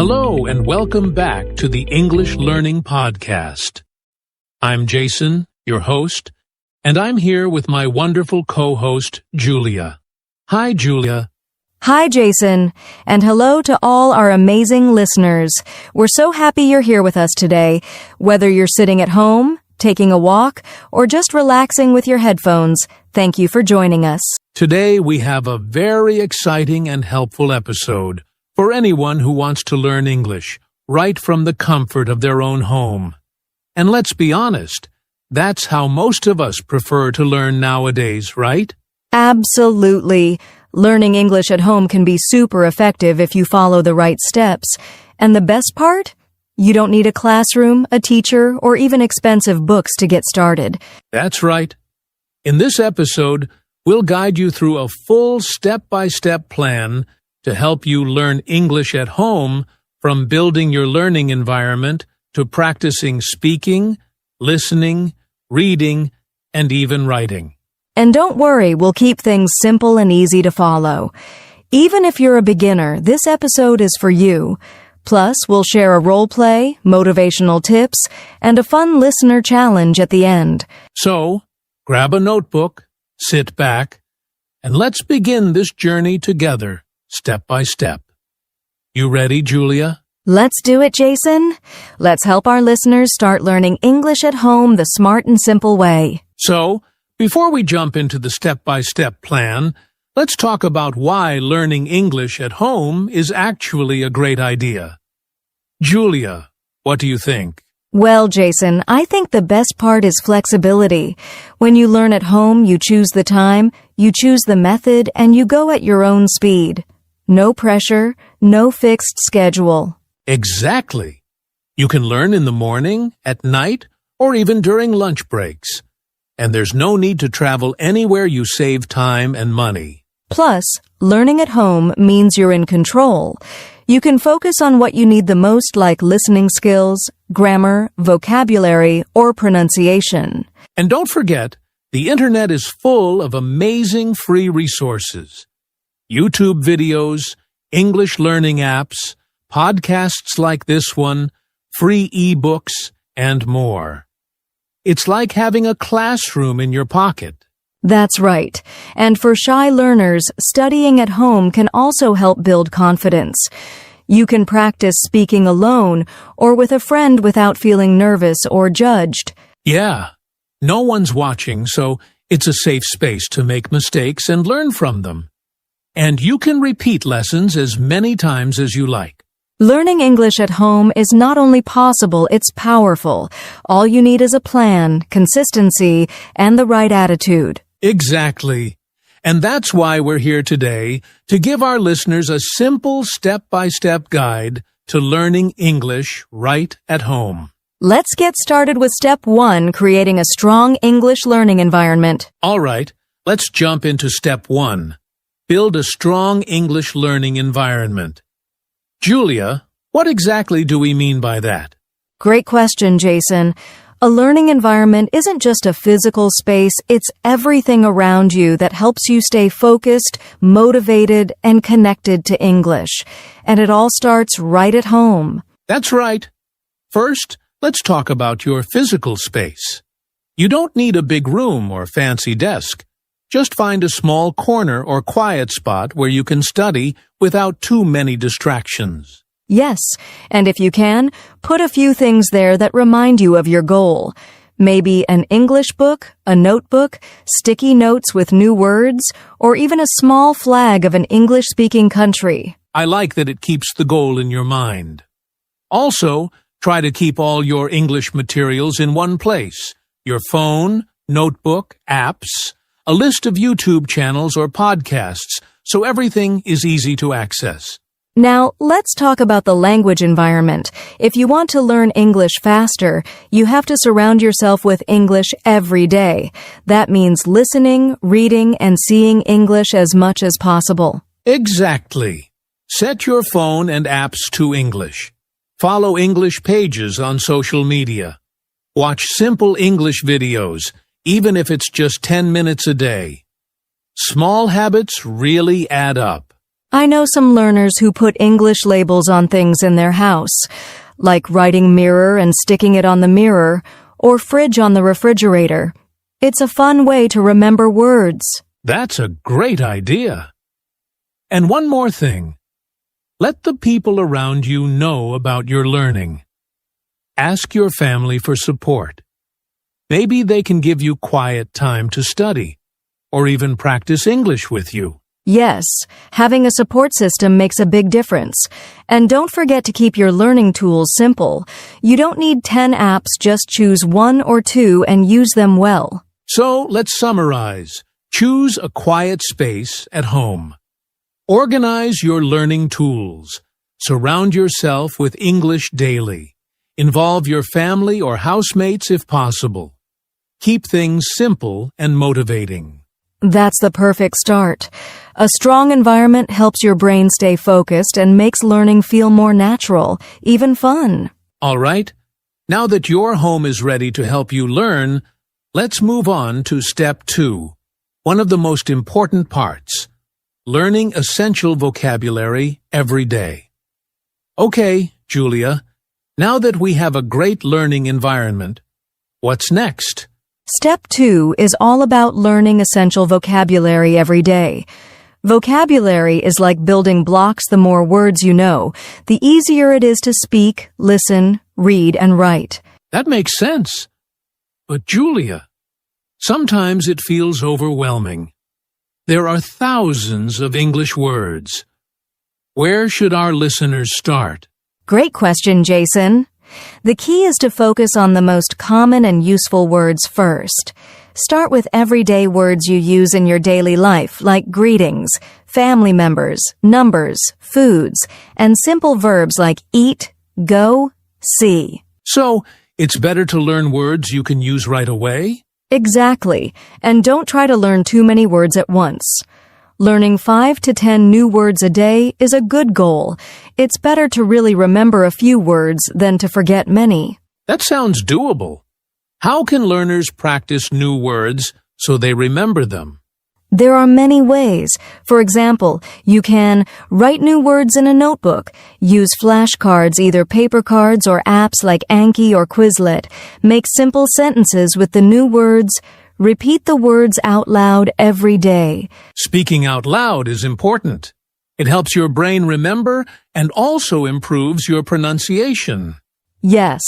Hello and welcome back to the English Learning Podcast. I'm Jason, your host, and I'm here with my wonderful co-host, Julia. Hi, Julia. Hi, Jason, and hello to all our amazing listeners. We're so happy you're here with us today, whether you're sitting at home, taking a walk, or just relaxing with your headphones. Thank you for joining us. Today we have a very exciting and helpful episode for anyone who wants to learn English right from the comfort of their own home. And let's be honest, that's how most of us prefer to learn nowadays, right? Absolutely. Learning English at home can be super effective if you follow the right steps. And the best part? You don't need a classroom, a teacher, or even expensive books to get started. That's right. In this episode, we'll guide you through a full step-by-step plan to help you learn English at home, from building your learning environment to practicing speaking, listening, reading, and even writing. And don't worry, we'll keep things simple and easy to follow. Even if you're a beginner, this episode is for you. Plus, we'll share a role play, motivational tips, and a fun listener challenge at the end. So, grab a notebook, sit back, and let's begin this journey together, step by step. You ready, Julia? Let's do it, Jason. Let's help our listeners start learning English at home the smart and simple way. So, before we jump into the step-by-step plan, let's talk about why learning English at home is actually a great idea. Julia, what do you think? Well, Jason, I think the best part is flexibility. When you learn at home, you choose the time, you choose the method, and you go at your own speed. No pressure, no fixed schedule. Exactly. You can learn in the morning, at night, or even during lunch breaks. And there's no need to travel anywhere. You save time and money. Plus, learning at home means you're in control. You can focus on what you need the most, like listening skills, grammar, vocabulary, or pronunciation. And don't forget, the internet is full of amazing free resources. YouTube videos, English learning apps, podcasts like this one, free ebooks, and more. It's like having a classroom in your pocket. That's right. And for shy learners, studying at home can also help build confidence. You can practice speaking alone or with a friend without feeling nervous or judged. Yeah, no one's watching, so it's a safe space to make mistakes and learn from them. And you can repeat lessons as many times as you like. Learning English at home is not only possible, it's powerful. All you need is a plan, consistency, and the right attitude. Exactly. And that's why we're here today, to give our listeners a simple step-by-step guide to learning English right at home. Let's get started with step 1, creating a strong English learning environment. All right, let's jump into step 1. Build a strong English learning environment. Julia, what exactly do we mean by that? Great question, Jason. A learning environment isn't just a physical space, it's everything around you that helps you stay focused, motivated, and connected to English. And it all starts right at home. That's right. First, let's talk about your physical space. You don't need a big room or fancy desk. Just find a small corner or quiet spot where you can study without too many distractions. Yes, and if you can, put a few things there that remind you of your goal. Maybe an English book, a notebook, sticky notes with new words, or even a small flag of an English-speaking country. I like that it keeps the goal in your mind. Also, try to keep all your English materials in one place: your phone, notebook, apps, a list of YouTube channels or podcasts, so everything is easy to access. Now, let's talk about the language environment. If you want to learn English faster, you have to surround yourself with English every day. That means listening, reading, and seeing English as much as possible. Exactly. Set your phone and apps to English. Follow English pages on social media. Watch simple English videos, even if it's just 10 minutes a day. Small habits really add up. I know some learners who put English labels on things in their house, like writing mirror and sticking it on the mirror, or fridge on the refrigerator. It's a fun way to remember words. That's a great idea. And one more thing. Let the people around you know about your learning. Ask your family for support. Maybe they can give you quiet time to study, or even practice English with you. Yes, having a support system makes a big difference. And don't forget to keep your learning tools simple. You don't need 10 apps, just choose 1 or 2 and use them well. So let's summarize. Choose a quiet space at home. Organize your learning tools. Surround yourself with English daily. Involve your family or housemates if possible. Keep things simple and motivating. That's the perfect start. A strong environment helps your brain stay focused and makes learning feel more natural, even fun. All right. Now that your home is ready to help you learn, let's move on to step 2, one of the most important parts, learning essential vocabulary every day. Okay, Julia, now that we have a great learning environment, what's next? Step 2 is all about learning essential vocabulary every day. Vocabulary is like building blocks. The more words you know, the easier it is to speak, listen, read, and write. That makes sense. But Julia, sometimes it feels overwhelming. There are thousands of English words. Where should our listeners start? Great question, Jason. The key is to focus on the most common and useful words first. Start with everyday words you use in your daily life, like greetings, family members, numbers, foods, and simple verbs like eat, go, see. So, it's better to learn words you can use right away? Exactly. And don't try to learn too many words at once. Learning 5 to 10 new words a day is a good goal. It's better to really remember a few words than to forget many. That sounds doable. How can learners practice new words so they remember them? There are many ways. For example, you can write new words in a notebook, use flashcards, either paper cards or apps like Anki or Quizlet, make simple sentences with the new words, repeat the words out loud every day. Speaking out loud is important. It helps your brain remember and also improves your pronunciation. Yes.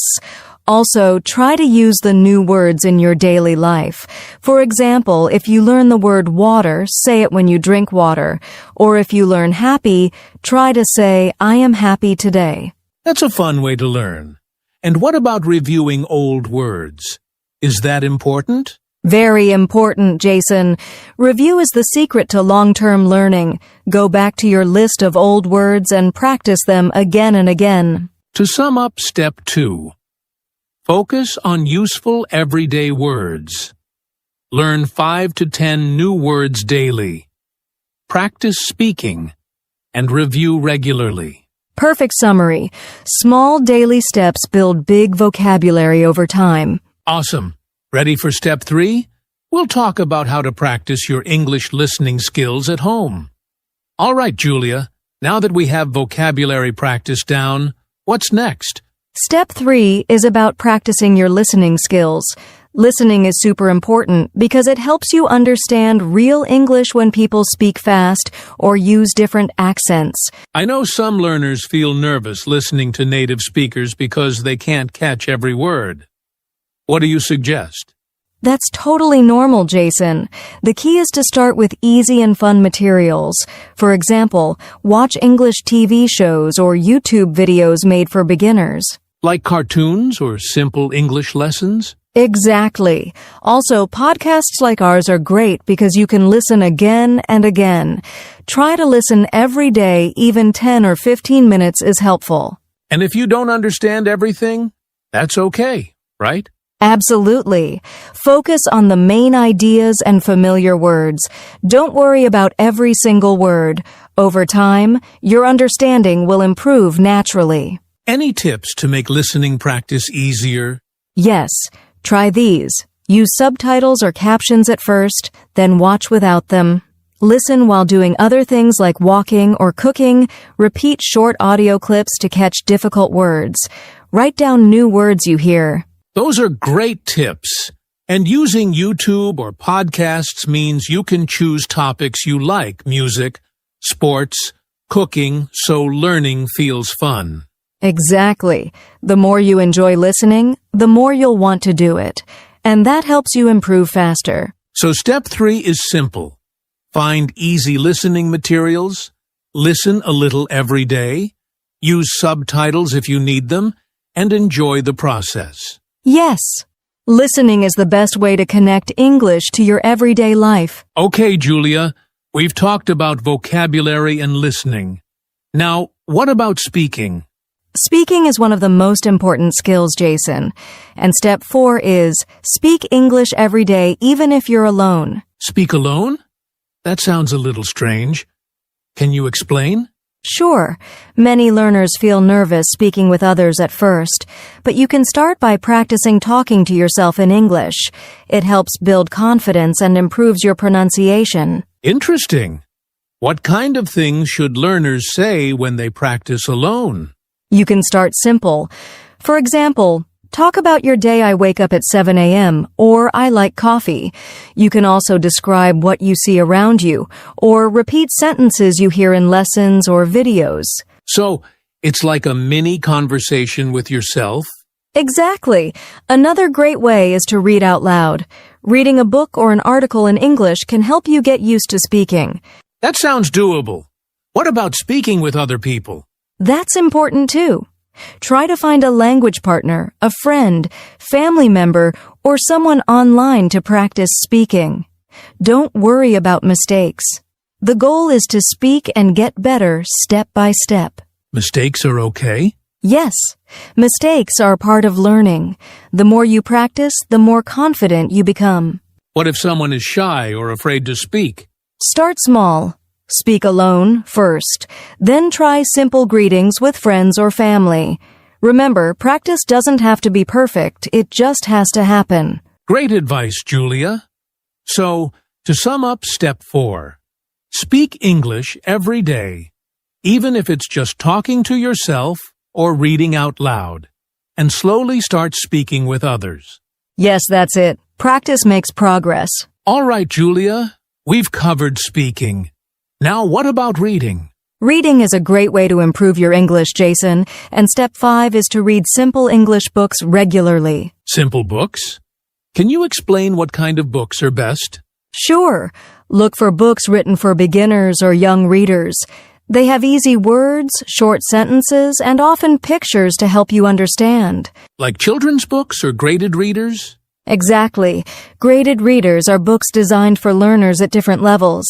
Also, try to use the new words in your daily life. For example, if you learn the word water, say it when you drink water. Or if you learn happy, try to say, I am happy today. That's a fun way to learn. And what about reviewing old words? Is that important? Very important, Jason. Review is the secret to long-term learning. Go back to your list of old words and practice them again and again. To sum up step 2, focus on useful everyday words. Learn 5 to 10 new words daily. Practice speaking and review regularly. Perfect summary. Small daily steps build big vocabulary over time. Awesome. Ready for step 3? We'll talk about how to practice your English listening skills at home. All right, Julia, now that we have vocabulary practice down, what's next? Step 3 is about practicing your listening skills. Listening is super important because it helps you understand real English when people speak fast or use different accents. I know some learners feel nervous listening to native speakers because they can't catch every word. What do you suggest? That's totally normal, Jason. The key is to start with easy and fun materials. For example, watch English TV shows or YouTube videos made for beginners. Like cartoons or simple English lessons? Exactly. Also, podcasts like ours are great because you can listen again and again. Try to listen every day, even 10 or 15 minutes is helpful. And if you don't understand everything, that's okay, right? Absolutely. Focus on the main ideas and familiar words. Don't worry about every single word. Over time, your understanding will improve naturally. Any tips to make listening practice easier? Yes. Try these. Use subtitles or captions at first, then watch without them. Listen while doing other things like walking or cooking. Repeat short audio clips to catch difficult words. Write down new words you hear. Those are great tips. And using YouTube or podcasts means you can choose topics you like: music, sports, cooking, so learning feels fun. Exactly. The more you enjoy listening, the more you'll want to do it. And that helps you improve faster. So step 3 is simple. Find easy listening materials, listen a little every day, use subtitles if you need them, and enjoy the process. Yes. Listening is the best way to connect English to your everyday life. Okay, Julia, we've talked about vocabulary and listening. Now, what about speaking? Speaking is one of the most important skills, Jason. And step 4 is speak English every day, even if you're alone. Speak alone? That sounds a little strange. Can you explain? Sure. Many learners feel nervous speaking with others at first, but you can start by practicing talking to yourself in English. It helps build confidence and improves your pronunciation. Interesting. What kind of things should learners say when they practice alone? You can start simple. For example, talk about your day. I wake up at 7 a.m. or I like coffee. You can also describe what you see around you or repeat sentences you hear in lessons or videos. So, it's like a mini conversation with yourself? Exactly. Another great way is to read out loud. Reading a book or an article in English can help you get used to speaking. That sounds doable. What about speaking with other people? That's important too. Try to find a language partner, a friend, family member, or someone online to practice speaking. Don't worry about mistakes. The goal is to speak and get better step by step. Mistakes are okay? Yes, mistakes are part of learning. The more you practice, the more confident you become. What if someone is shy or afraid to speak? Start small. Speak alone first, then try simple greetings with friends or family. Remember, practice doesn't have to be perfect, it just has to happen. Great advice, Julia. So, to sum up step 4, speak English every day, even if it's just talking to yourself or reading out loud, and slowly start speaking with others. Yes, that's it. Practice makes progress. All right, Julia, we've covered speaking. Now, what about reading? Reading is a great way to improve your English, Jason, and step 5 is to read simple English books regularly. Simple books? Can you explain what kind of books are best? Sure. Look for books written for beginners or young readers. They have easy words, short sentences, and often pictures to help you understand. Like children's books or graded readers? Exactly. Graded readers are books designed for learners at different levels.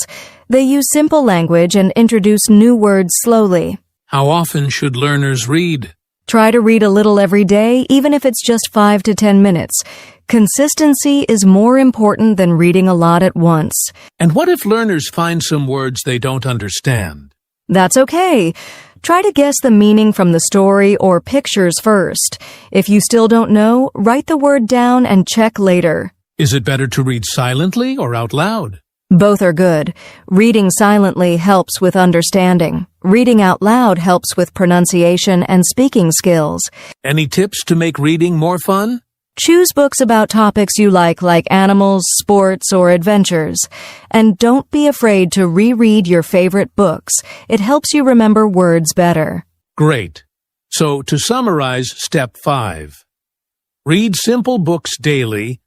They use simple language and introduce new words slowly. How often should learners read? Try to read a little every day, even if it's just 5 to 10 minutes. Consistency is more important than reading a lot at once. And what if learners find some words they don't understand? That's okay. Try to guess the meaning from the story or pictures first. If you still don't know, write the word down and check later. Is it better to read silently or out loud? Both are good. Reading silently helps with understanding. Reading out loud helps with pronunciation and speaking skills. Any tips to make reading more fun? Choose books about topics you like animals, sports, or adventures. And don't be afraid to reread your favorite books. It helps you remember words better. Great. So, to summarize step 5, read simple books daily,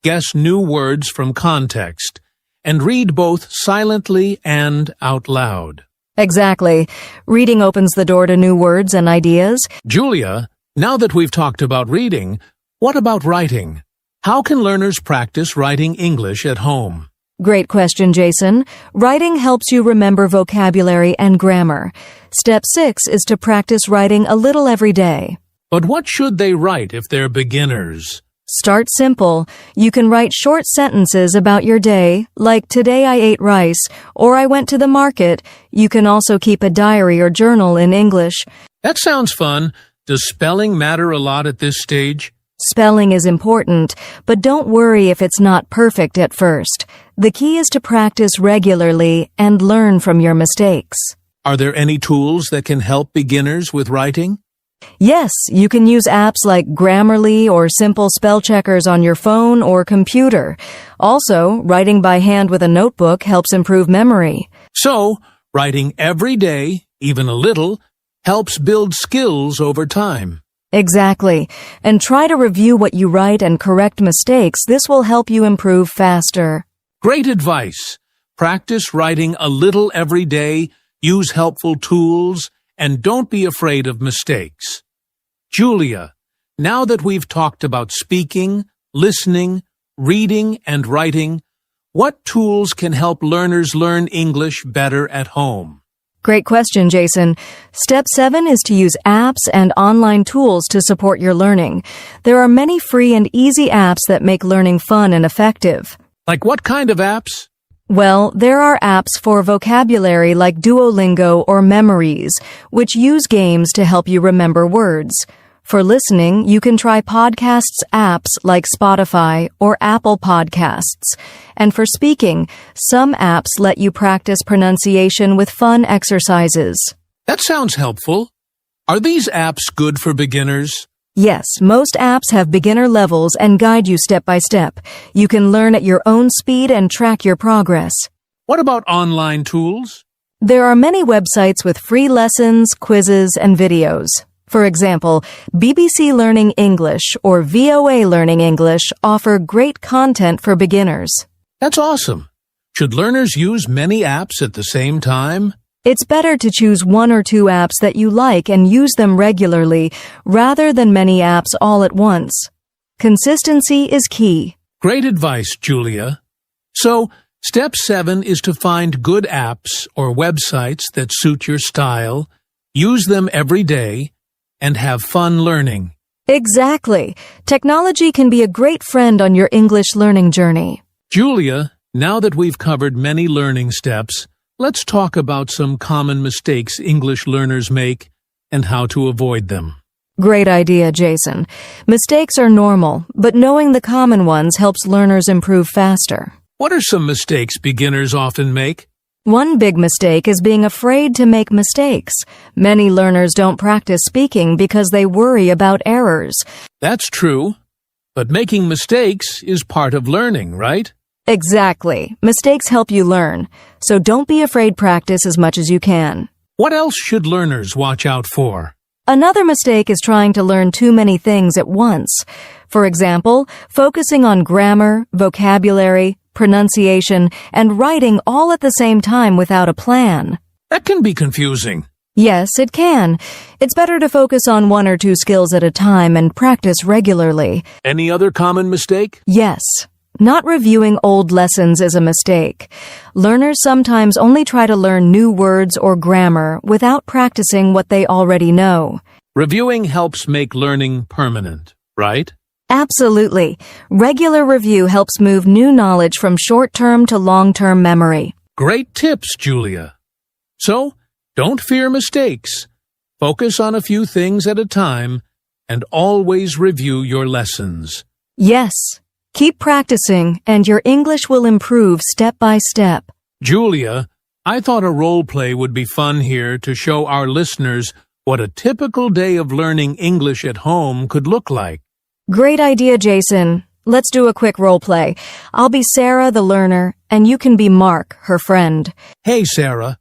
guess new words from context, and read both silently and out loud. Exactly. Reading opens the door to new words and ideas. Julia, now that we've talked about reading, what about writing? How can learners practice writing English at home? Great question, Jason. Writing helps you remember vocabulary and grammar. Step 6 is to practice writing a little every day. But what should they write if they're beginners? Start simple. You can write short sentences about your day, like today I ate rice, or I went to the market. You can also keep a diary or journal in English. That sounds fun. Does spelling matter a lot at this stage? Spelling is important, but don't worry if it's not perfect at first. The key is to practice regularly and learn from your mistakes. Are there any tools that can help beginners with writing? Yes, you can use apps like Grammarly or simple spell checkers on your phone or computer. Also, writing by hand with a notebook helps improve memory. So, writing every day, even a little, helps build skills over time. Exactly. And try to review what you write and correct mistakes. This will help you improve faster. Great advice. Practice writing a little every day, use helpful tools, and don't be afraid of mistakes. Julia, now that we've talked about speaking, listening, reading, and writing, what tools can help learners learn English better at home? Great question, Jason. Step 7 is to use apps and online tools to support your learning. There are many free and easy apps that make learning fun and effective. Like what kind of apps? Well, there are apps for vocabulary like Duolingo or Memories, which use games to help you remember words. For listening, you can try podcasts apps like Spotify or Apple Podcasts. And for speaking, some apps let you practice pronunciation with fun exercises. That sounds helpful. Are these apps good for beginners? Yes, most apps have beginner levels and guide you step by step. You can learn at your own speed and track your progress. What about online tools? There are many websites with free lessons, quizzes, and videos. For example, BBC Learning English or VOA Learning English offer great content for beginners. That's awesome. Should learners use many apps at the same time? It's better to choose 1 or 2 apps that you like and use them regularly, rather than many apps all at once. Consistency is key. Great advice, Julia. So, step 7 is to find good apps or websites that suit your style, use them every day, and have fun learning. Exactly. Technology can be a great friend on your English learning journey. Julia, now that we've covered many learning steps, let's talk about some common mistakes English learners make and how to avoid them. Great idea, Jason. Mistakes are normal, but knowing the common ones helps learners improve faster. What are some mistakes beginners often make? One big mistake is being afraid to make mistakes. Many learners don't practice speaking because they worry about errors. That's true. But making mistakes is part of learning, right? Exactly. Mistakes help you learn. So don't be afraid, practice as much as you can. What else should learners watch out for? Another mistake is trying to learn too many things at once. For example, focusing on grammar, vocabulary, pronunciation, and writing all at the same time without a plan. That can be confusing. Yes, it can. It's better to focus on 1 or 2 skills at a time and practice regularly. Any other common mistake? Yes. Not reviewing old lessons is a mistake. Learners sometimes only try to learn new words or grammar without practicing what they already know. Reviewing helps make learning permanent, right? Absolutely. Regular review helps move new knowledge from short-term to long-term memory. Great tips, Julia. So, don't fear mistakes. Focus on a few things at a time and always review your lessons. Yes. Keep practicing and your English will improve step by step. Julia, I thought a role play would be fun here to show our listeners what a typical day of learning English at home could look like. Great idea, Jason. Let's do a quick role play. I'll be Sarah, the learner, and you can be Mark, her friend. Hey, Sarah.